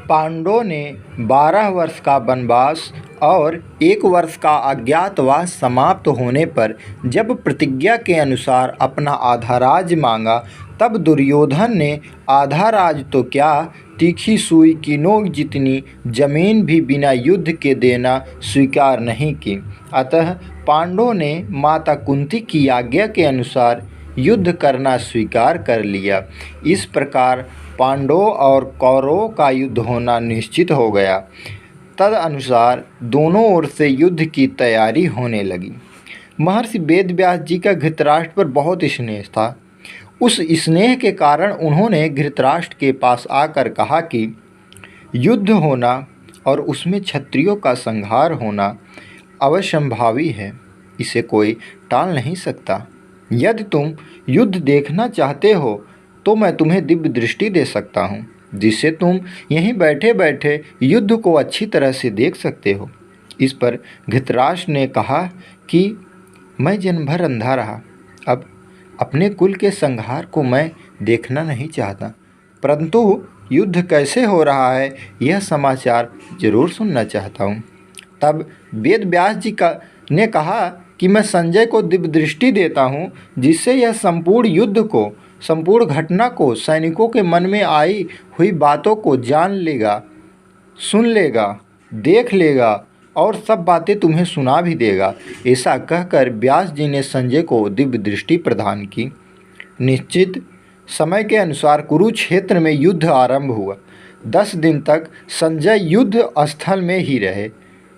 पांडवों ने 12 वर्ष का वनवास और 1 वर्ष का अज्ञातवास समाप्त होने पर जब प्रतिज्ञा के अनुसार अपना आधा राज्य मांगा, तब दुर्योधन ने आधा राज्य तो क्या, तीखी सुई की नोक जितनी जमीन भी बिना युद्ध के देना स्वीकार नहीं की। अतः पांडवों ने माता कुंती की आज्ञा के अनुसार युद्ध करना स्वीकार कर लिया। इस प्रकार पांडवों और कौरवों का युद्ध होना निश्चित हो गया। तदनुसार दोनों ओर से युद्ध की तैयारी होने लगी। महर्षि वेदव्यास जी का धृतराष्ट्र पर बहुत स्नेह था। उस स्नेह के कारण उन्होंने धृतराष्ट्र के पास आकर कहा कि युद्ध होना और उसमें क्षत्रियों का संहार होना अवश्यंभावी है, इसे कोई टाल नहीं सकता। यदि तुम युद्ध देखना चाहते हो तो मैं तुम्हें दिव्य दृष्टि दे सकता हूँ, जिससे तुम यहीं बैठे बैठे युद्ध को अच्छी तरह से देख सकते हो। इस पर धृतराष्ट्र ने कहा कि मैं जन्म भर अंधा रहा, अब अपने कुल के संहार को मैं देखना नहीं चाहता, परंतु युद्ध कैसे हो रहा है यह समाचार जरूर सुनना चाहता हूँ। तब वेद व्यास जी ने कहा कि मैं संजय को दिव्य दृष्टि देता हूँ, जिससे यह संपूर्ण युद्ध को, संपूर्ण घटना को, सैनिकों के मन में आई हुई बातों को जान लेगा, सुन लेगा, देख लेगा और सब बातें तुम्हें सुना भी देगा। ऐसा कहकर व्यास जी ने संजय को दिव्य दृष्टि प्रदान की। निश्चित समय के अनुसार कुरुक्षेत्र में युद्ध आरंभ हुआ। 10 दिन तक संजय युद्ध स्थल में ही रहे।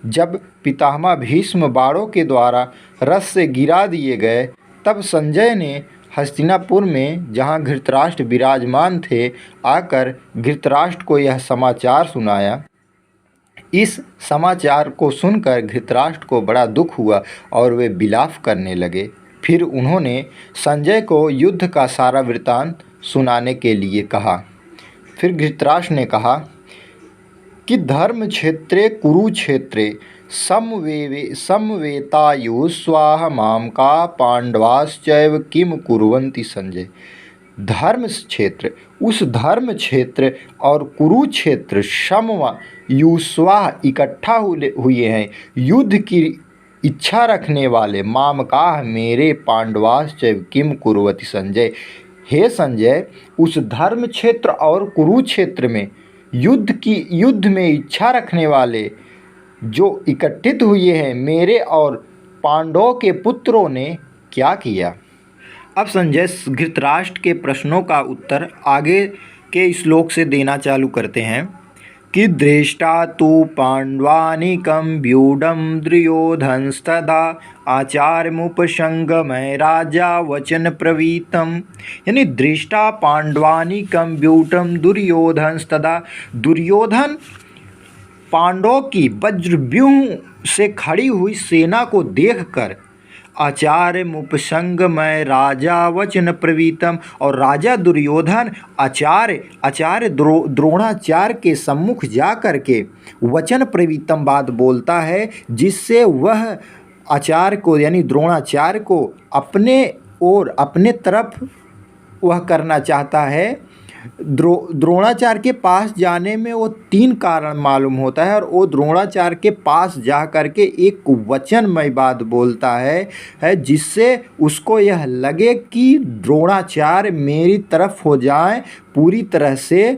जब पितामह भीष्म बाणों के द्वारा रथ से गिरा दिए गए, तब संजय ने हस्तिनापुर में, जहाँ धृतराष्ट्र विराजमान थे, आकर धृतराष्ट्र को यह समाचार सुनाया। इस समाचार को सुनकर धृतराष्ट्र को बड़ा दुख हुआ और वे विलाप करने लगे। फिर उन्होंने संजय को युद्ध का सारा वृत्तांत सुनाने के लिए कहा। फिर धृतराष्ट्र ने कहा कि धर्म क्षेत्रे कुरुक्षेत्रे समवेतायु स्वाह माम का पांडवाश्चैव किम कुर्वन्ति संजय। धर्म क्षेत्र, उस धर्म क्षेत्र और कुरुक्षेत्र समवायुस्वाह इकट्ठा हुए हैं। युद्ध की इच्छा रखने वाले मामकाह मेरे पांडवाश्चैव किम कुर्वति संजय। हे संजय, उस धर्म क्षेत्र और कुरुक्षेत्र में युद्ध में इच्छा रखने वाले जो इकट्ठित हुए हैं, मेरे और पांडवों के पुत्रों ने क्या किया। अब संजय धृतराष्ट्र के प्रश्नों का उत्तर आगे के श्लोक से देना चालू करते हैं कि दृष्टा तु पांडवानीकं व्यूढं दुर्योधनस्तदा आचार्यमुपसंगमय राजा वचन प्रवीतम। यानी दृष्टा पांडवानीकं व्यूढं दुर्योधनस्तदा, दुर्योधन पांडवों की वज्रव्यूह से खड़ी हुई सेना को देखकर आचार्य मुपसंगमय राजा वचन प्रवीतम, और राजा दुर्योधन आचार्य द्रोणाचार्य के सम्मुख जा कर के वचन प्रवीतम बात बोलता है, जिससे वह आचार्य को यानी द्रोणाचार्य को अपने और अपने तरफ वह करना चाहता है। द्रोणाचार्य के पास जाने में वो 3 कारण मालूम होता है, और वो द्रोणाचार्य के पास जा कर के एक वचनमय बात बोलता है जिससे उसको यह लगे कि द्रोणाचार्य मेरी तरफ हो जाए पूरी तरह से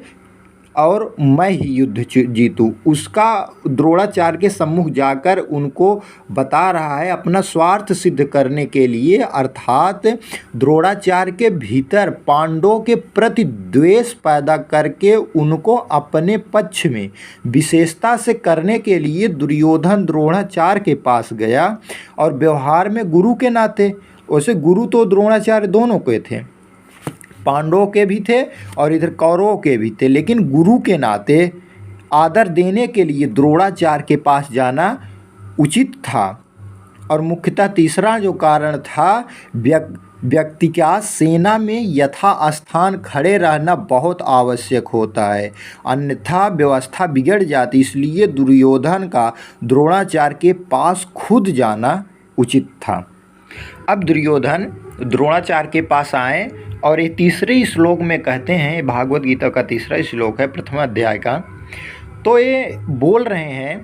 और मैं ही युद्ध जीतूँ। उसका द्रोणाचार्य के सम्मुख जाकर उनको बता रहा है अपना स्वार्थ सिद्ध करने के लिए, अर्थात द्रोणाचार्य के भीतर पांडवों के प्रति द्वेष पैदा करके उनको अपने पक्ष में विशेषता से करने के लिए दुर्योधन द्रोणाचार्य के पास गया। और व्यवहार में गुरु के नाते, वैसे गुरु तो द्रोणाचार्य दोनों के थे, पांडवों के भी थे और इधर कौरवों के भी थे, लेकिन गुरु के नाते आदर देने के लिए द्रोणाचार्य के पास जाना उचित था। और मुख्यतः तीसरा जो कारण था, व्यक्ति का सेना में यथास्थान खड़े रहना बहुत आवश्यक होता है, अन्यथा व्यवस्था बिगड़ जाती। इसलिए दुर्योधन का द्रोणाचार्य के पास खुद जाना उचित था। अब दुर्योधन द्रोणाचार्य के पास आए और ये तीसरे श्लोक में कहते हैं, ये भागवत गीता का तीसरा श्लोक है प्रथम अध्याय का। तो ये बोल रहे हैं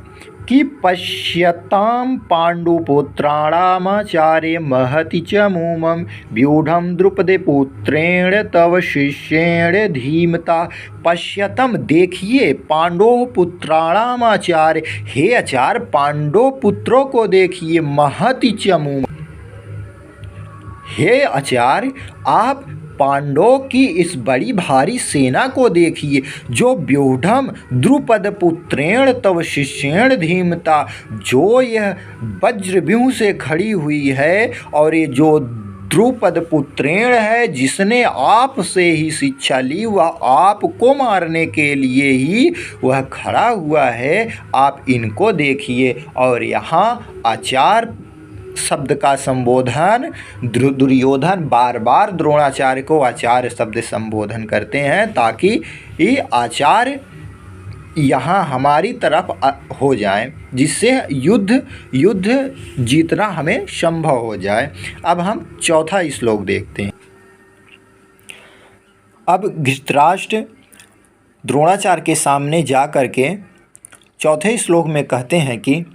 कि पश्यतां पांडुपुत्राणामाचार्य महति च मूमं व्यूढ़ं द्रुपदे पुत्रेण तव शिष्येण धीमता। पश्यतम देखिए, पांडव पुत्राणामाचार्य, हे आचार्य पांडव पुत्रों को देखिए, महति च मूमं, हे आचार्य आप पांडवों की इस बड़ी भारी सेना को देखिए, जो व्यूढ़म द्रुपद पुत्रेण तव शिष्येण धीमता, जो यह वज्रव्यूह से खड़ी हुई है, और ये जो द्रुपद पुत्रेण है जिसने आप से ही शिक्षा ली, वह आपको मारने के लिए ही वह खड़ा हुआ है, आप इनको देखिए। और यहाँ आचार्य शब्द का संबोधन दुर्योधन बार बार द्रोणाचार्य को आचार्य शब्द संबोधन करते हैं, ताकि ये आचार्य यहाँ हमारी तरफ हो जाए, जिससे युद्ध जीतना हमें संभव हो जाए। अब हम चौथा श्लोक देखते हैं। अब धृतराष्ट्र द्रोणाचार्य के सामने जा कर के चौथे श्लोक में कहते हैं कि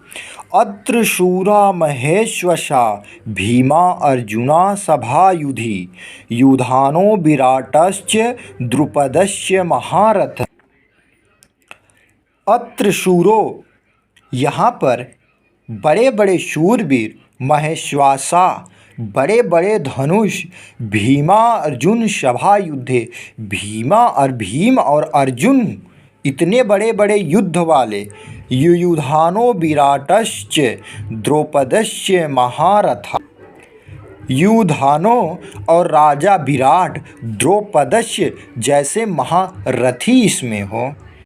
अत्र शूरा महेश्वशा भीमा अर्जुना सभायुधि युधानो विराटश्च द्रुपदस्य महारथ। अत्र शूरो, यहाँ पर बड़े बड़े शूरवीर, महेश्वासा बड़े बड़े धनुष, भीमा अर्जुन सभा युद्धे, भीमा और भीम और अर्जुन इतने बड़े बड़े युद्ध वाले, युयुधानो विराटश्च द्रौपदस्य महारथा, युधानो और राजा विराट द्रौपदस्य जैसे महारथी इसमें हो।